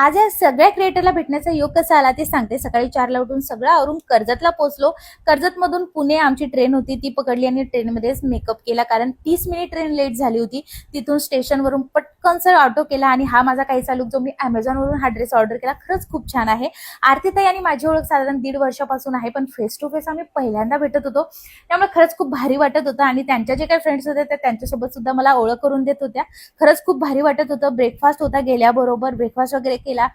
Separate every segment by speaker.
Speaker 1: आज या सगळ्या क्रिएटरला भेटण्याचा योग कसा आला ते सांगते। सकाळी 4ला उठून सगळं आवरून कर्जतला पोहोचलो। कर्जतमधून पुणे आमची ट्रेन होती, ती पकडली आणि ट्रेनमध्येच मेकअप केला, कारण 30 मिनिट ट्रेन लेट झाली होती। तिथून स्टेशनवरून पटकनसर ऑटो केला आणि हा माझा काहीचा लुक जो मी Amazonवरून हा ड्रेस ऑर्डर केला, खरंच खूप छान आहे। आरतीताई आणि माझी ओळख साधारण 1.5 वर्षापासून आहे, पण फेस टू फेस आम्ही पहिल्यांदा भेटत होतो, त्यामुळे खरंच खूप भारी वाटत होतं। आणि त्यांच्या जे काही फ्रेंड्स होते त्या त्यांच्यासोबत सुद्धा मला ओळख करून देत होत्या। खरंच खूप भारी वाटत होतं। ब्रेकफास्ट होता, गेल्याबरोबर ब्रेकफास्ट वगैरे केला,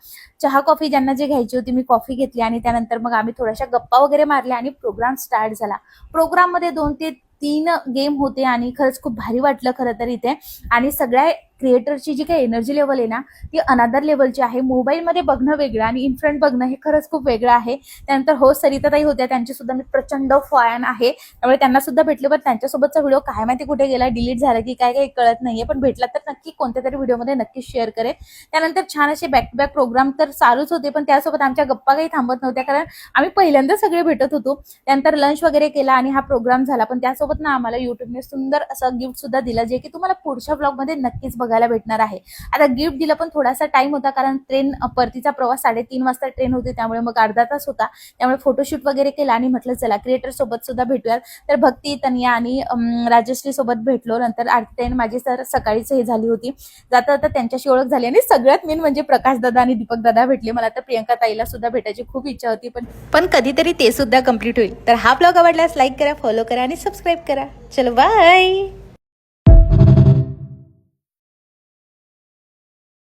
Speaker 1: चहा कॉफी ज्यांना जे घ्यायची होती मी कॉफी घेतली आणि त्यानंतर मग आम्ही थोड्याशा गप्पा वगैरे मारल्या आणि प्रोग्राम स्टार्ट झाला। प्रोग्राम मध्ये 2 ते 3 गेम होते आणि खरंच खूप भारी वाटलं खरं तर इथे। आणि सगळ्या क्रिएटरची जी काही एनर्जी लेवल आहे ना, ती अनदर लेवलची आहे। मोबाईलमध्ये बघणं वेगळं आणि इन फ्रंट बघणं हे खरंच खूप वेगळं आहे। त्यानंतर होस्ट सरिताताई होत्या, त्यांची सुद्धा मी प्रचंड फॅन आहे, त्यामुळे त्यांना सुद्धा भेटले, पण त्यांच्यासोबतचा व्हिडिओ काय माहिती कुठे गेला, डिलीट झाला की काय काही कळत नाहीये, पण भेटला तर नक्की कोणत्या तरी व्हिडिओमध्ये नक्की शेअर करेन। त्यानंतर छान असे बॅक टू बॅक प्रोग्राम तर चालूच होते, पण त्यासोबत आमच्या गप्पा काही थांबत नव्हत्या, कारण आम्ही पहिल्यांदा सगळे भेटत होतो। त्यानंतर लंच वगैरे केला आणि हा प्रोग्राम झाला, पण त्यासोबत ना आम्हाला युट्यूबने सुंदर असं गिफ्ट सुद्धा दिलं, जे की तुम्हाला पुढच्या ब्लॉगमध्ये नक्कीच बघायला भेटणार आहे। आता गिफ्ट दिलं पण थोडासा टाइम होता, कारण ट्रेन परतीचा प्रवास 3:30 वाजता ट्रेन होती, त्यामुळे मग अर्धा तास होता, त्यामुळे फोटोशूट वगैरे केला आणि म्हटलं चला क्रिएटर सोबत सुद्धा भेटूयात। तर भक्ती, तनिया आणि राजश्री सोबत भेटलो। नंतर आरती माझी सर सकाळीच हे झाली होती, जाता जाता त्यांच्याशी ओळख झाली आणि सगळ्यात मेन म्हणजे प्रकाश दादा आणि दीपक दादा भेटले। मला तर प्रियंका ताईला सुद्धा भेटायची खूप इच्छा होती, पण कधीतरी ते सुद्धा कंप्लीट होईल। तर हा ब्लॉग आवडल्यास लाईक करा, फॉलो करा आणि सबस्क्राईब करा। चलो बाय।